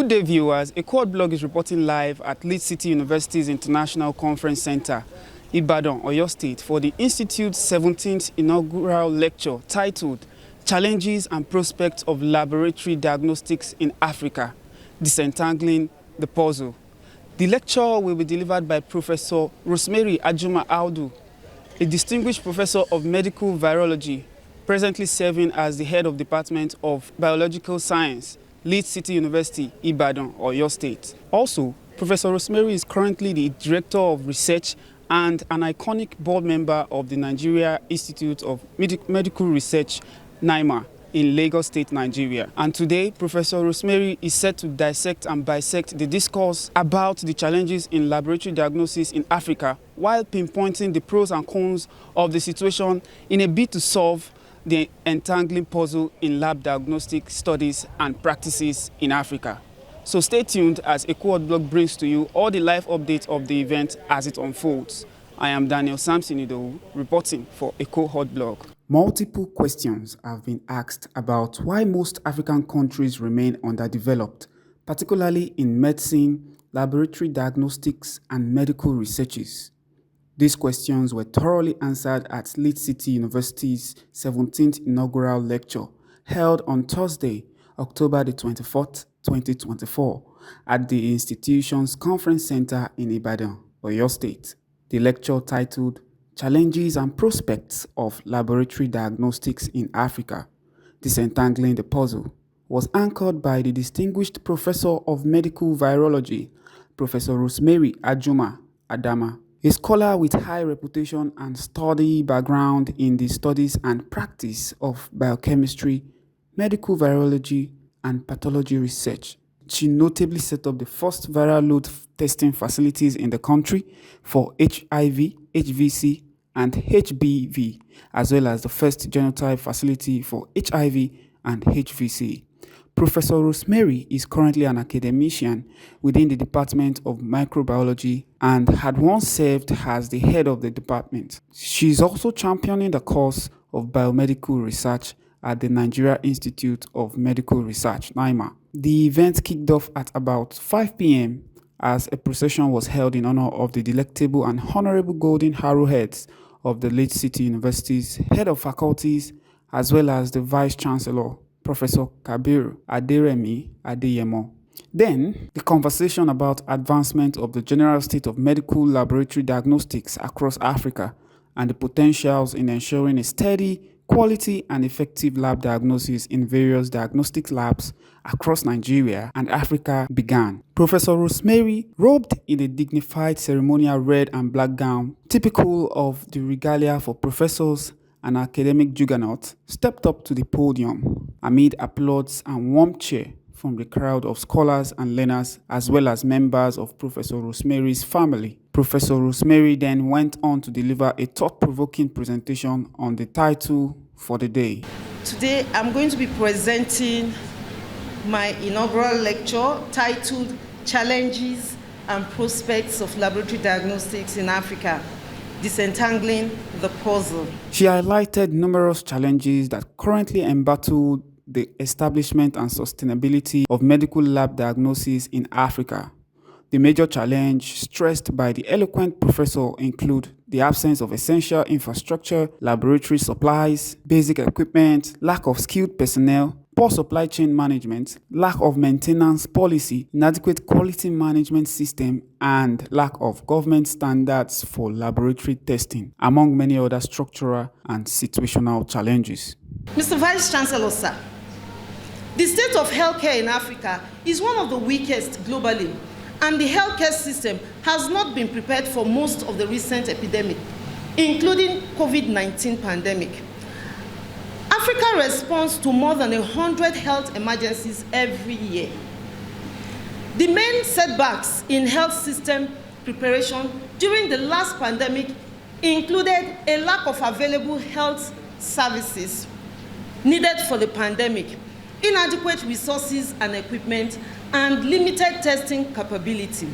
Good day, viewers. A Quad Blog is reporting live at Leeds City University's International Conference Center, Ibadan, Oyo State, for the Institute's 17th Inaugural Lecture titled Challenges and Prospects of Laboratory Diagnostics in Africa, Disentangling the Puzzle. The lecture will be delivered by Professor Rosemary Ajuma Adama, a distinguished professor of medical virology, presently serving as the head of Department of Biological Science, Leeds City University, Ibadan, Oyo State. Also, Professor Rosemary is currently the Director of Research and an iconic board member of the Nigeria Institute of Medical Research, NIMR, in Lagos State, Nigeria. And today, Professor Rosemary is set to dissect and bisect the discourse about the challenges in laboratory diagnosis in Africa, while pinpointing the pros and cons of the situation in a bid to solve the entangling puzzle in lab diagnostic studies and practices in Africa. So stay tuned as Echo Blog brings to you all the live updates of the event as it unfolds. I am Daniel Samsonido, reporting for Echo Hot Blog. Multiple questions have been asked about why most African countries remain underdeveloped, particularly in medicine, laboratory diagnostics, and medical researches. These questions were thoroughly answered at Leeds City University's 17th Inaugural Lecture, held on Thursday, October the 24th, 2024, at the institution's conference center in Ibadan, Oyo State. The lecture, titled Challenges and Prospects of Laboratory Diagnostics in Africa, Disentangling the Puzzle, was anchored by the distinguished professor of medical virology, Professor Rosemary Ajuma Adama, a scholar with high reputation and study background in the studies and practice of biochemistry, medical virology, and pathology research. She notably set up the first viral load testing facilities in the country for HIV, HVC, and HBV, as well as the first genotype facility for HIV and HVC. Professor Rosemary is currently an academician within the Department of Microbiology and had once served as the head of the department. She is also championing the cause of biomedical research at the Nigeria Institute of Medical Research, NIMR. The event kicked off at about 5 p.m. as a procession was held in honor of the delectable and honorable golden arrowheads of the Leeds City University's head of faculties, as well as the Vice Chancellor, Professor Kabir Aderemi Adeyemo. Then, the conversation about advancement of the general state of medical laboratory diagnostics across Africa and the potentials in ensuring a steady, quality and effective lab diagnosis in various diagnostic labs across Nigeria and Africa began. Professor Rosemary, robed in a dignified ceremonial red and black gown, typical of the regalia for professors, an academic juggernaut, stepped up to the podium amid applause and warm cheer from the crowd of scholars and learners, as well as members of Professor Rosemary's family. Professor Rosemary then went on to deliver a thought-provoking presentation on the title for the day. Today, I'm going to be presenting my inaugural lecture titled Challenges and Prospects of Laboratory Diagnostics in Africa, Disentangling the Puzzle. She highlighted numerous challenges that currently embattle the establishment and sustainability of medical lab diagnosis in Africa. The major challenge stressed by the eloquent professor include the absence of essential infrastructure, laboratory supplies, basic equipment, lack of skilled personnel, poor supply chain management, lack of maintenance policy, inadequate quality management system, and lack of government standards for laboratory testing, among many other structural and situational challenges. Mr. Vice Chancellor, sir, the state of healthcare in Africa is one of the weakest globally, and the healthcare system has not been prepared for most of the recent epidemic, including COVID-19 pandemic. Africa responds to more than 100 health emergencies every year. The main setbacks in health system preparation during the last pandemic included a lack of available health services needed for the pandemic, inadequate resources and equipment, and limited testing capability.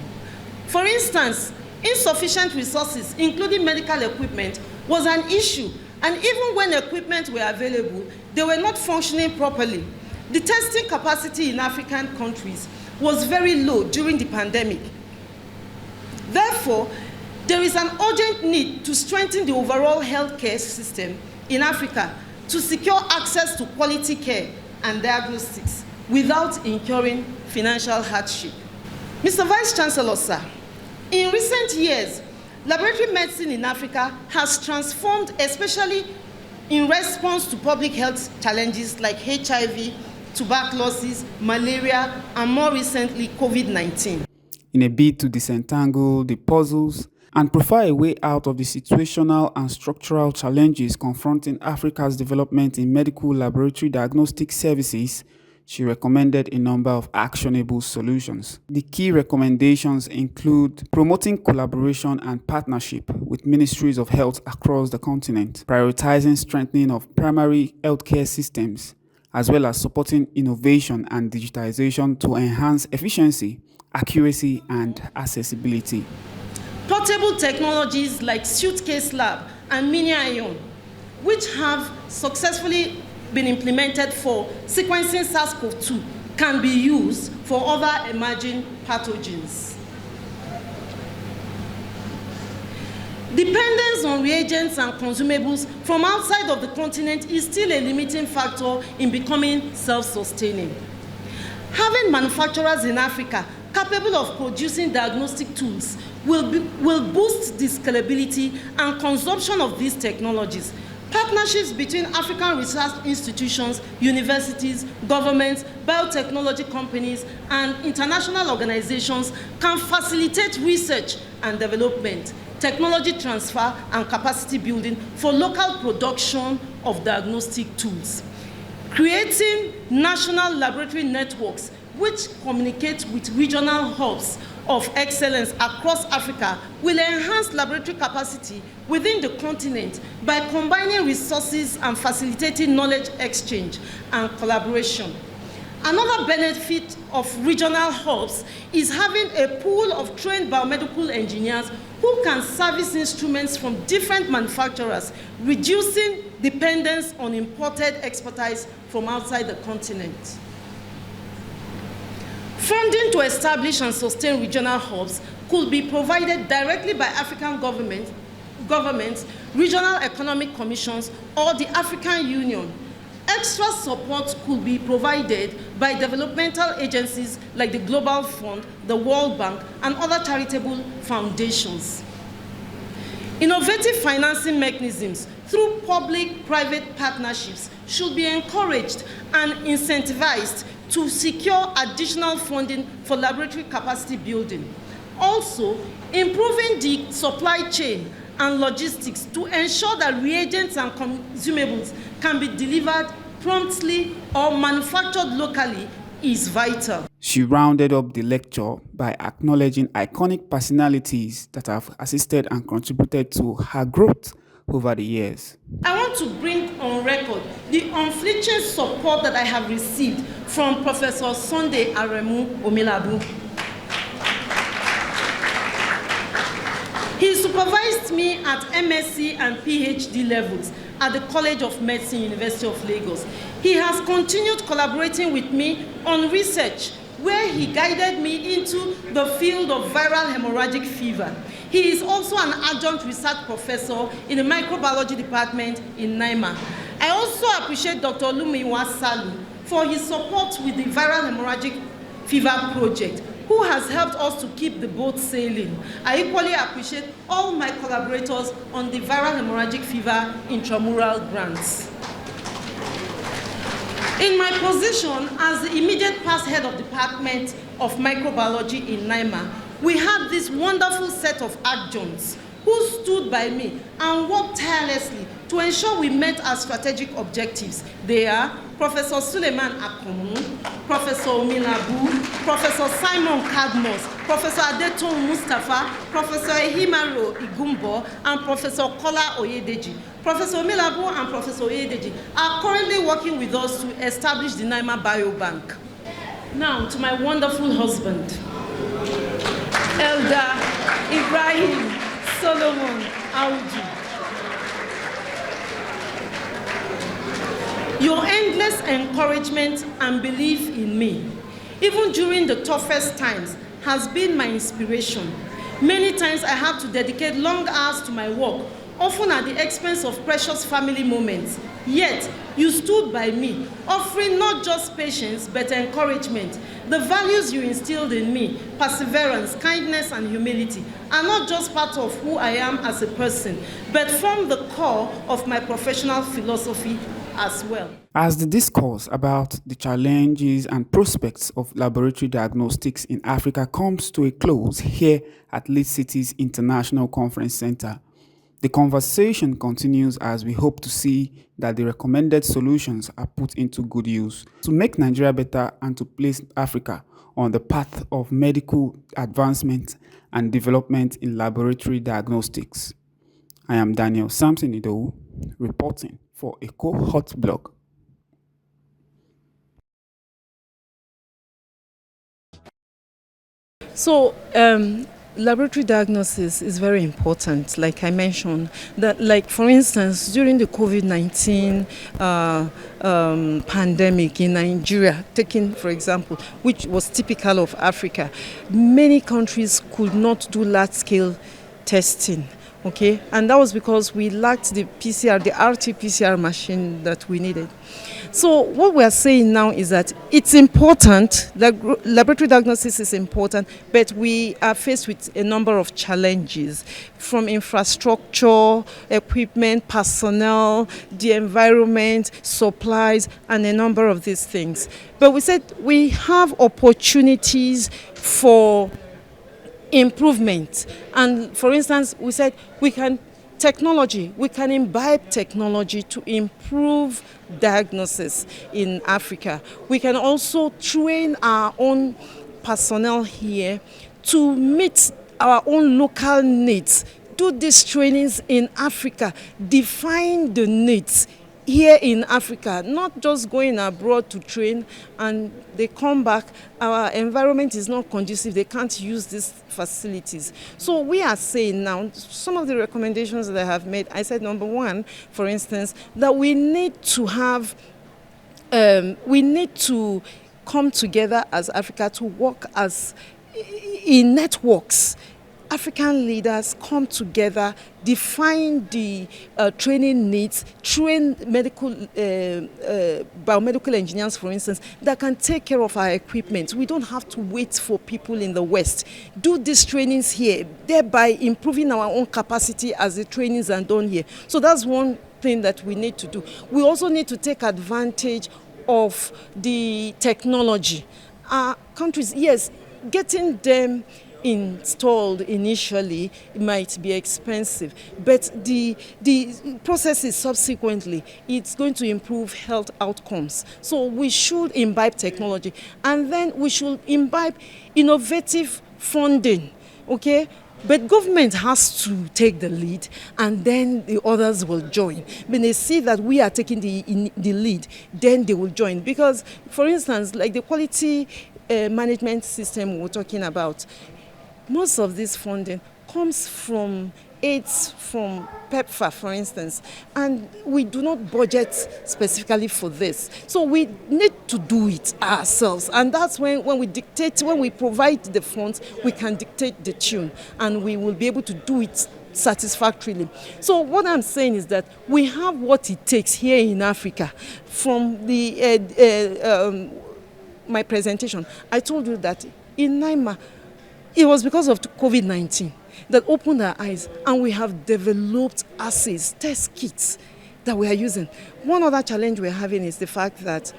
For instance, insufficient resources, including medical equipment, was an issue, and even when equipment were available, they were not functioning properly. The testing capacity in African countries was very low during the pandemic. Therefore, there is an urgent need to strengthen the overall healthcare system in Africa to secure access to quality care and diagnostics without incurring financial hardship. Mr. Vice Chancellor, sir, in recent years, laboratory medicine in Africa has transformed, especially in response to public health challenges like HIV, tuberculosis, malaria, and more recently, COVID-19. In a bid to disentangle the puzzles and provide a way out of the situational and structural challenges confronting Africa's development in medical laboratory diagnostic services, she recommended a number of actionable solutions. The key recommendations include promoting collaboration and partnership with ministries of health across the continent, prioritizing strengthening of primary healthcare systems, as well as supporting innovation and digitization to enhance efficiency, accuracy, and accessibility. Portable technologies like suitcase lab and mini ion, which have successfully been implemented for sequencing SARS-CoV-2, can be used for other emerging pathogens. Dependence on reagents and consumables from outside of the continent is still a limiting factor in becoming self-sustaining. Having manufacturers in Africa capable of producing diagnostic tools will boost the scalability and consumption of these technologies. Partnerships between African research institutions, universities, governments, biotechnology companies, and international organizations can facilitate research and development, technology transfer, and capacity building for local production of diagnostic tools. Creating national laboratory networks which communicate with regional hubs of excellence across Africa will enhance laboratory capacity within the continent by combining resources and facilitating knowledge exchange and collaboration. Another benefit of regional hubs is having a pool of trained biomedical engineers who can service instruments from different manufacturers, reducing dependence on imported expertise from outside the continent. Funding to establish and sustain regional hubs could be provided directly by African governments, regional economic commissions, or the African Union. Extra support could be provided by developmental agencies like the Global Fund, the World Bank, and other charitable foundations. Innovative financing mechanisms through public-private partnerships should be encouraged and incentivized to secure additional funding for laboratory capacity building. Also, improving the supply chain and logistics to ensure that reagents and consumables can be delivered promptly or manufactured locally is vital. She rounded up the lecture by acknowledging iconic personalities that have assisted and contributed to her growth over the years. I want to bring on record the unflinching support that I have received from Professor Sunday Aremu Omilabu. He supervised me at MSc and PhD levels at the College of Medicine, University of Lagos. He has continued collaborating with me on research, where he guided me into the field of viral hemorrhagic fever. He is also an adjunct research professor in the microbiology department in NIMA. I also appreciate Dr. Olumiwa Salu for his support with the viral hemorrhagic fever project, who has helped us to keep the boat sailing. I equally appreciate all my collaborators on the viral hemorrhagic fever intramural grants. In my position as the immediate past head of Department of Microbiology in NIMA, we had this wonderful set of adjuncts who stood by me and worked tirelessly to ensure we met our strategic objectives. They are Professor Suleiman Akomu, Professor Omilabu, Professor Simon Cadmos, Professor Adeton Mustafa, Professor Ehimaro Igumbo, and Professor Kola Oyedeji. Professor Omilabu and Professor Oyedeji are currently working with us to establish the NIMA Biobank. Now, to my wonderful husband, Elder Ibrahim Solomon Audu. Your endless encouragement and belief in me, even during the toughest times, has been my inspiration. Many times I had to dedicate long hours to my work, often at the expense of precious family moments. Yet, you stood by me, offering not just patience, but encouragement. The values you instilled in me, perseverance, kindness, and humility, are not just part of who I am as a person, but form the core of my professional philosophy as well. As the discourse about the challenges and prospects of laboratory diagnostics in Africa comes to a close here at Lead City's International Conference Center, the conversation continues as we hope to see that the recommended solutions are put into good use to make Nigeria better and to place Africa on the path of medical advancement and development in laboratory diagnostics. I am Daniel Samson Idowu, reporting for a cohort blog. So, laboratory diagnosis is very important, like I mentioned. That, like, for instance, during the COVID-19 pandemic in Nigeria, taking for example, which was typical of Africa, many countries could not do large-scale testing. Okay, and that was because we lacked the PCR, the RT-PCR machine that we needed. So what we are saying now is that it's important, that laboratory diagnosis is important, but we are faced with a number of challenges from infrastructure, equipment, personnel, the environment, supplies, and a number of these things. But we said we have opportunities for improvement. And for instance, we said we can imbibe technology to improve diagnosis in Africa. We can also train our own personnel here to meet our own local needs. Do these trainings in Africa, define the needs here in Africa, not just going abroad to train and they come back, our environment is not conducive, they can't use these facilities. So we are saying now, some of the recommendations that I have made, I said number one, for instance, that we need to come together as Africa to work as in networks. African leaders come together, define the training needs, train biomedical engineers, for instance, that can take care of our equipment. We don't have to wait for people in the West. Do these trainings here, thereby improving our own capacity as the trainings are done here. So that's one thing that we need to do. We also need to take advantage of the technology. Our countries, yes, getting them installed initially might be expensive, but the processes subsequently, it's going to improve health outcomes. So we should imbibe technology, and then we should imbibe innovative funding, okay? But government has to take the lead, and then the others will join. When they see that we are taking the lead, then they will join. Because, for instance, like the quality management system we're talking about, most of this funding comes from aids from PEPFAR, for instance, and we do not budget specifically for this. So we need to do it ourselves, and that's when we provide the funds, we can dictate the tune, and we will be able to do it satisfactorily. So what I'm saying is that we have what it takes here in Africa. From the my presentation, I told you that in NIMA, it was because of COVID-19 that opened our eyes, and we have developed assays, test kits that we are using. One other challenge we're having is the fact that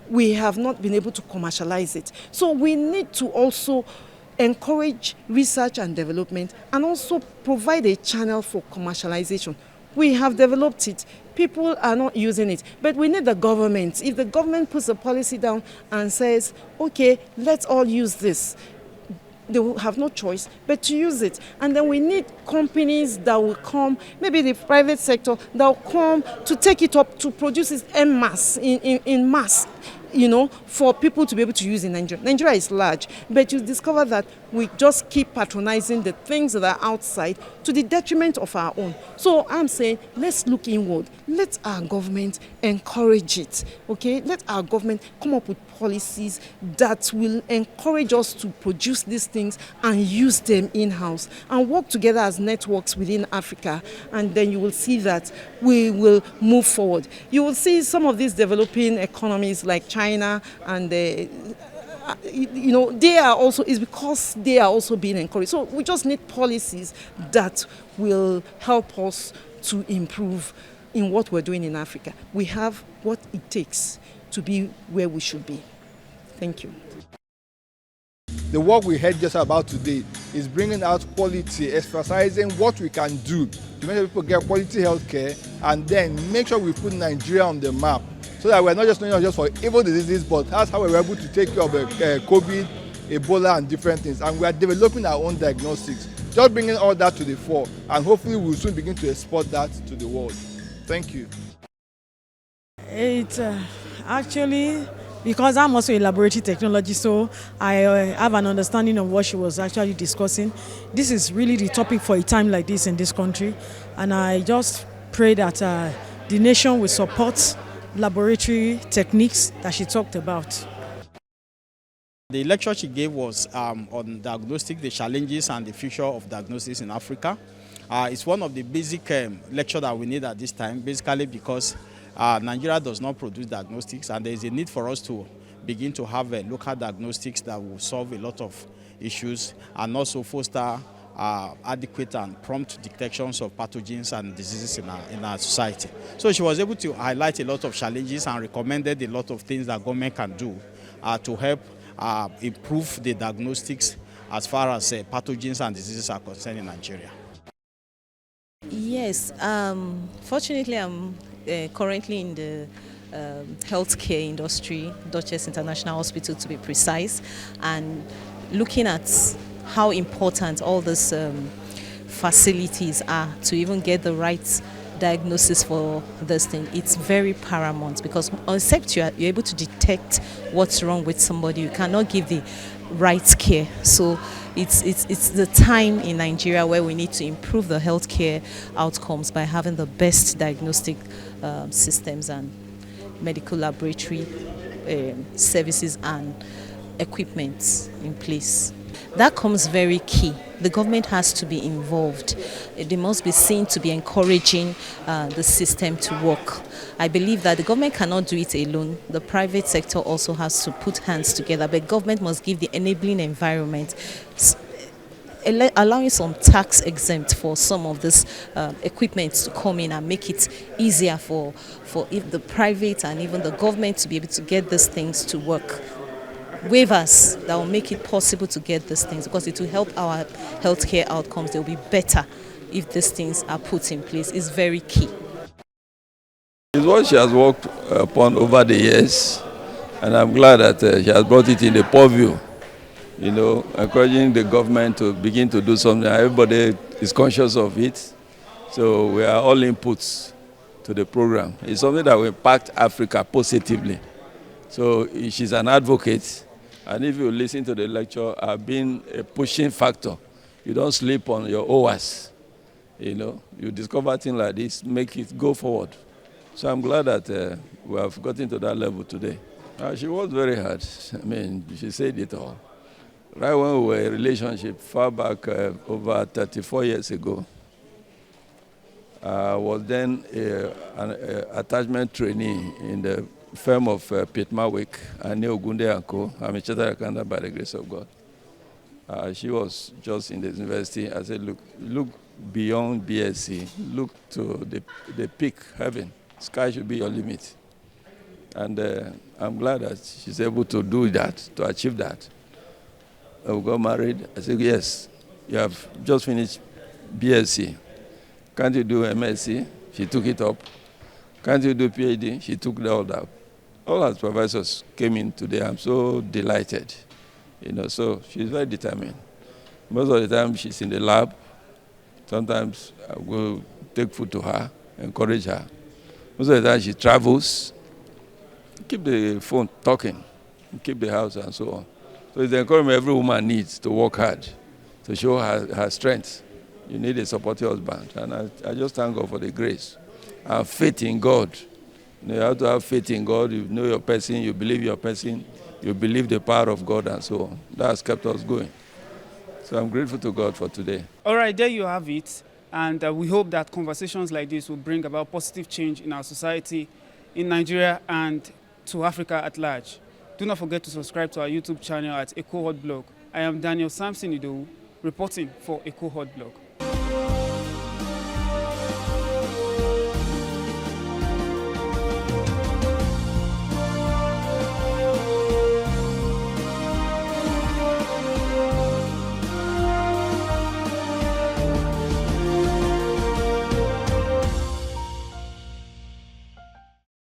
we have not been able to commercialize it. So we need to also encourage research and development, and also provide a channel for commercialization. We have developed it. People are not using it, but we need the government. If the government puts a policy down and says, okay, let's all use this, they will have no choice but to use it. And then we need companies that will come, maybe the private sector, that will come to take it up, to produce it en masse, in mass, you know, for people to be able to use in Nigeria. Nigeria is large, but you discover that we just keep patronizing the things that are outside to the detriment of our own. So I'm saying, let's look inward. Let our government encourage it, okay? Let our government come up with policies that will encourage us to produce these things and use them in-house and work together as networks within Africa, and then you will see that we will move forward. You will see some of these developing economies like China and they are also, is because they are also being encouraged. So we just need policies that will help us to improve in what we're doing in Africa. We have what it takes to be where we should be. Thank you. The work we heard just about today is bringing out quality, emphasizing what we can do to make sure people get quality healthcare, and then make sure we put Nigeria on the map, so that we're not just knowing just for evil diseases, but that's how we're able to take care of COVID, Ebola, and different things. And we are developing our own diagnostics, just bringing all that to the fore, and hopefully we'll soon begin to export that to the world. Thank you. It's actually, because I'm also a laboratory technology, so I have an understanding of what she was actually discussing. This is really the topic for a time like this in this country, and I just pray that the nation will support laboratory techniques that she talked about. The lecture she gave was on diagnostics, the challenges and the future of diagnostics in Africa. It's one of the basic lecture that we need at this time, basically because Nigeria does not produce diagnostics, and there is a need for us to begin to have local diagnostics that will solve a lot of issues and also foster adequate and prompt detections of pathogens and diseases in our society. So she was able to highlight a lot of challenges and recommended a lot of things that government can do to help improve the diagnostics as far as pathogens and diseases are concerned in Nigeria. Yes, fortunately I'm currently in the healthcare industry, Duchess International Hospital to be precise, and looking at how important all these facilities are to even get the right diagnosis for this thing. It's very paramount, because except you're able to detect what's wrong with somebody, you cannot give the right care. So it's the time in Nigeria where we need to improve the healthcare outcomes by having the best diagnostic systems and medical laboratory services and equipment in place. That comes very key. The government has to be involved. They must be seen to be encouraging the system to work. I believe that the government cannot do it alone. The private sector also has to put hands together, but government must give the enabling environment, allowing some tax exempt for some of this equipment to come in and make it easier for if the private and even the government to be able to get these things to work. Waivers that will make it possible to get these things, because it will help our healthcare outcomes. They will be better if these things are put in place. It's very key. It's what she has worked upon over the years, and I'm glad that she has brought it in the purview, encouraging the government to begin to do something. Everybody is conscious of it, so we are all inputs to the program. It's something that will impact Africa positively. So she's an advocate, and if you listen to the lecture, I've been a pushing factor. You don't sleep on your OAS. You discover things like this, make it go forward. So I'm glad that we have gotten to that level today. She was very hard. I mean, she said it all. Right when we were in a relationship, far back over 34 years ago, I was then an attachment trainee in the firm of Piet Mawick and Ogunde & Co. I'm a chartered accountant by the grace of God. She was just in the university. I said, look beyond BSc, look to the peak, heaven. Sky should be your limit. And I'm glad that she's able to do that, to achieve that. We got married. I said, yes, you have just finished BSc. Can't you do MSc? She took it up. Can't you do PhD? She took all that. All our supervisors came in today. I'm so delighted. So she's very determined. Most of the time she's in the lab. Sometimes I go take food to her, encourage her. Most of the time she travels, keep the phone talking, keep the house and so on. So it's the encouragement every woman needs to work hard, to show her strength. You need a supportive husband. And I just thank God for the grace and faith in God. You have to have faith in God. You know your person, you believe your person, you believe the power of God, and so on. That has kept us going. So I'm grateful to God for today. All right, there you have it. And we hope that conversations like this will bring about positive change in our society, in Nigeria, and to Africa at large. Do not forget to subscribe to our YouTube channel at Echo Hot Blog. I am Daniel Samson Idowu, reporting for Echo Hot Blog.